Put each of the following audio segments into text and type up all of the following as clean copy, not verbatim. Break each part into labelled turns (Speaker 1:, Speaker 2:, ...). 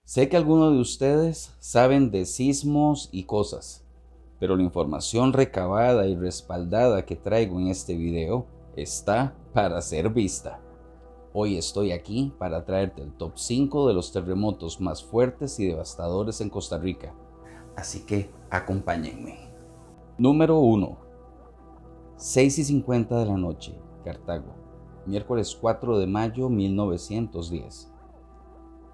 Speaker 1: Sé que algunos de ustedes saben de sismos y cosas, pero la información recabada y respaldada que traigo en este video está para ser vista. Hoy estoy aquí para traerte el top 5 de los terremotos más fuertes y devastadores en Costa Rica. Así que acompáñenme. Número 1. 6:50 de la noche, Cartago, miércoles 4 de mayo 1910.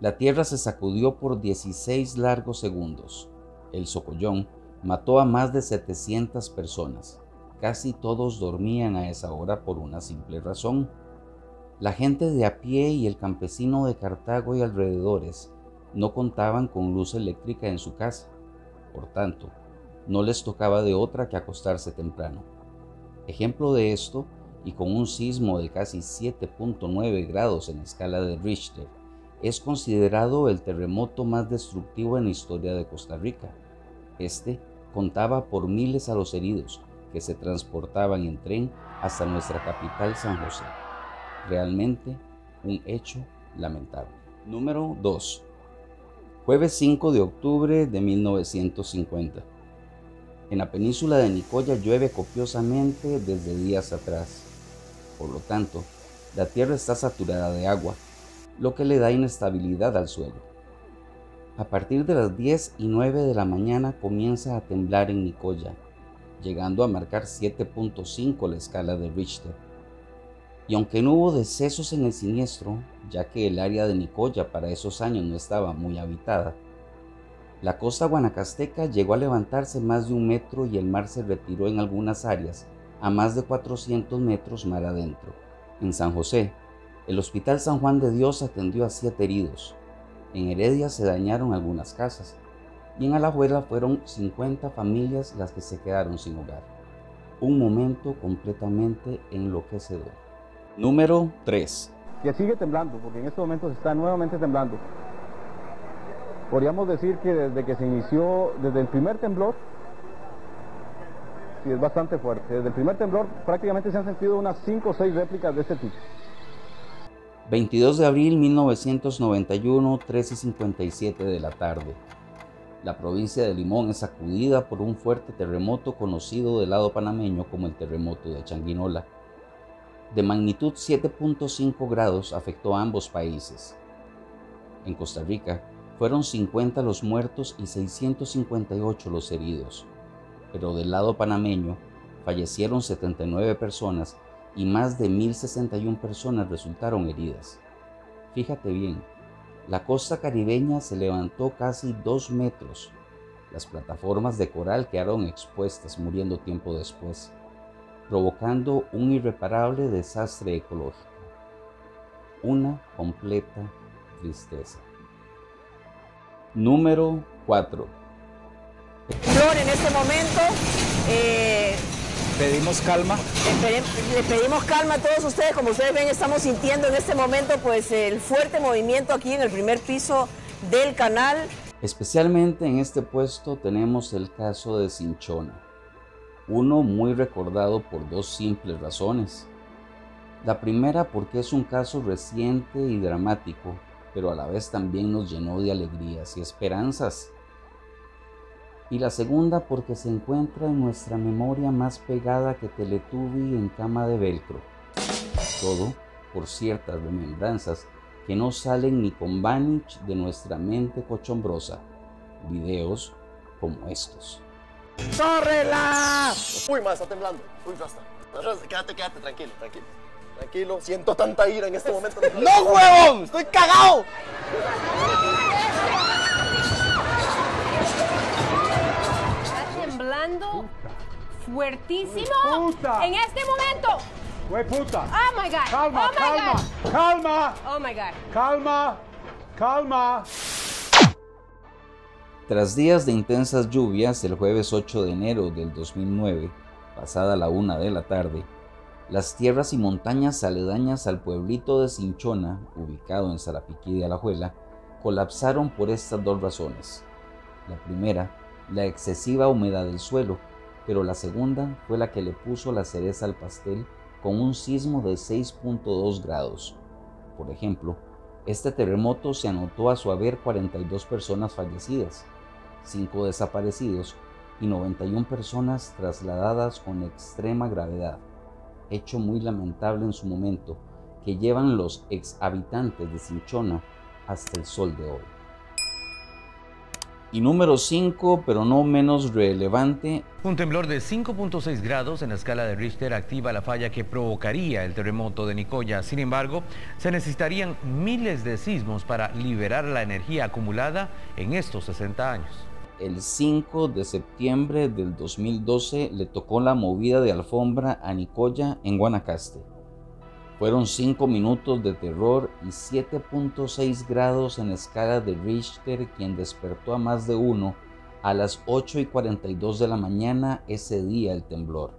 Speaker 1: La tierra se sacudió por 16 largos segundos. El zocollón mató a más de 700 personas. Casi todos dormían a esa hora por una simple razón. La gente de a pie y el campesino de Cartago y alrededores no contaban con luz eléctrica en su casa. Por tanto, no les tocaba de otra que acostarse temprano. Ejemplo de esto, y con un sismo de casi 7.9 grados en escala de Richter, es considerado el terremoto más destructivo en la historia de Costa Rica. Este contaba por miles a los heridos que se transportaban en tren hasta nuestra capital San José. Realmente un hecho lamentable. Número 2. Jueves 5 de octubre de 1950. En la península de Nicoya llueve copiosamente desde días atrás. Por lo tanto, la tierra está saturada de agua, lo que le da inestabilidad al suelo. A partir de las 10:09 de la mañana comienza a temblar en Nicoya, llegando a marcar 7.5 la escala de Richter. Y aunque no hubo decesos en el siniestro, ya que el área de Nicoya para esos años no estaba muy habitada, la costa guanacasteca llegó a levantarse más de 1 metro y el mar se retiró en algunas áreas a más de 400 metros mar adentro. En San José, el Hospital San Juan de Dios atendió a 7 heridos. En Heredia se dañaron algunas casas y en Alajuela fueron 50 familias las que se quedaron sin hogar. Un momento completamente enloquecedor. Número 3.
Speaker 2: Que sigue temblando, porque en estos momentos está nuevamente temblando. Podríamos decir que desde que se inició, desde el primer temblor, sí es bastante fuerte. Desde el primer temblor prácticamente se han sentido unas 5 o 6 réplicas de este tipo.
Speaker 1: 22 de abril 1991, 13:57 de la tarde. La provincia de Limón es sacudida por un fuerte terremoto conocido del lado panameño como el terremoto de Changuinola. De magnitud 7.5 grados afectó a ambos países. En Costa Rica fueron 50 los muertos y 658 los heridos, pero del lado panameño fallecieron 79 personas y más de 1.061 personas resultaron heridas. Fíjate bien, la costa caribeña se levantó casi 2 metros. Las plataformas de coral quedaron expuestas, muriendo tiempo después, provocando un irreparable desastre ecológico. Una completa tristeza. Número 4.
Speaker 3: En este momento
Speaker 4: pedimos calma.
Speaker 3: le pedimos calma a todos ustedes. Como ustedes ven, estamos sintiendo en este momento pues el fuerte movimiento aquí en el primer piso del canal.
Speaker 1: Especialmente en este puesto tenemos el caso de Cinchona, uno muy recordado por 2 simples razones. La primera porque es un caso reciente y dramático, pero a la vez también nos llenó de alegrías y esperanzas. Y la segunda porque se encuentra en nuestra memoria más pegada que Teletubby en cama de velcro. Todo por ciertas remembranzas que no salen ni con Vanish de nuestra mente cochombrosa. Videos como estos.
Speaker 3: ¡Córrela!
Speaker 5: Uy, ma, está temblando. Uy, basta. Quédate, tranquilo. Tranquilo, siento tanta ira en este momento. ¡No, huevón! ¡Estoy cagado!
Speaker 6: Está temblando fuertísimo en este momento.
Speaker 2: ¡Güey, puta!
Speaker 6: Oh my God.
Speaker 2: ¡Calma,
Speaker 6: Oh my
Speaker 2: calma!
Speaker 6: God.
Speaker 2: ¡Calma!
Speaker 6: Oh my God.
Speaker 2: ¡Calma!
Speaker 1: Tras días de intensas lluvias, el jueves 8 de enero del 2009, pasada la 1 de la tarde, las tierras y montañas aledañas al pueblito de Cinchona, ubicado en Sarapiquí de Alajuela, colapsaron por estas 2 razones. La primera, la excesiva humedad del suelo, pero la segunda fue la que le puso la cereza al pastel con un sismo de 6.2 grados. Por ejemplo, Este terremoto se anotó a su haber 42 personas fallecidas, 5 desaparecidos y 91 personas trasladadas con extrema gravedad, hecho muy lamentable en su momento que llevan los ex habitantes de Cinchona hasta el sol de hoy. Y número 5, pero no menos relevante.
Speaker 4: Un temblor de 5.6 grados en la escala de Richter activa la falla que provocaría el terremoto de Nicoya. Sin embargo, se necesitarían miles de sismos para liberar la energía acumulada en estos 60 años.
Speaker 1: El 5 de septiembre del 2012 le tocó la movida de alfombra a Nicoya en Guanacaste. Fueron 5 minutos de terror y 7.6 grados en escala de Richter, quien despertó a más de uno a las 8:42 de la mañana ese día el temblor.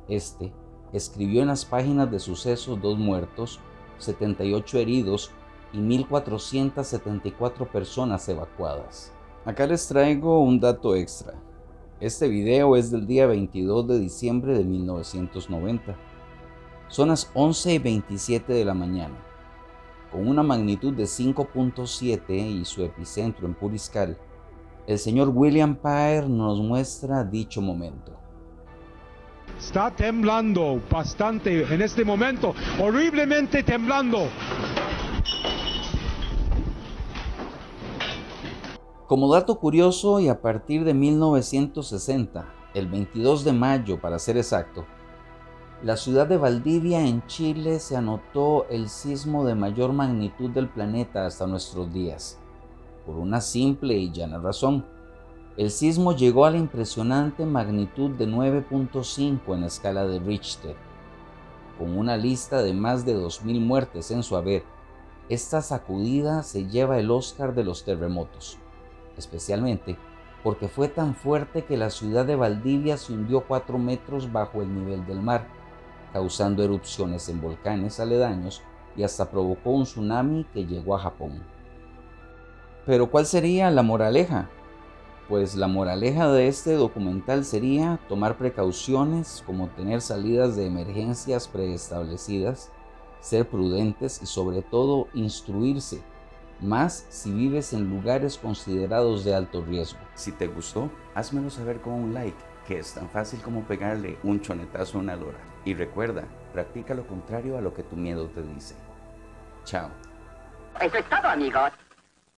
Speaker 1: Este escribió en las páginas de sucesos 2 muertos, 78 heridos y 1.474 personas evacuadas. Acá les traigo un dato extra. Este video es del día 22 de diciembre de 1990. Son las 11:27 de la mañana. Con una magnitud de 5.7 y su epicentro en Puriscal, el señor William Paer nos muestra dicho momento.
Speaker 7: Está temblando bastante en este momento, horriblemente temblando.
Speaker 1: Como dato curioso, y a partir de 1960, el 22 de mayo para ser exacto, la ciudad de Valdivia en Chile se anotó el sismo de mayor magnitud del planeta hasta nuestros días, por una simple y llana razón. El sismo llegó a la impresionante magnitud de 9.5 en la escala de Richter. Con una lista de más de 2.000 muertes en su haber, esta sacudida se lleva el Oscar de los terremotos, especialmente porque fue tan fuerte que la ciudad de Valdivia se hundió 4 metros bajo el nivel del mar, causando erupciones en volcanes aledaños y hasta provocó un tsunami que llegó a Japón. Pero ¿cuál sería la moraleja? Pues la moraleja de este documental sería tomar precauciones como tener salidas de emergencias preestablecidas, ser prudentes y sobre todo instruirse, más si vives en lugares considerados de alto riesgo. Si te gustó, házmelo saber con un like, que es tan fácil como pegarle un chonetazo a una lora. Y recuerda, practica lo contrario a lo que tu miedo te dice. Chao.
Speaker 8: Eso es todo, amigos.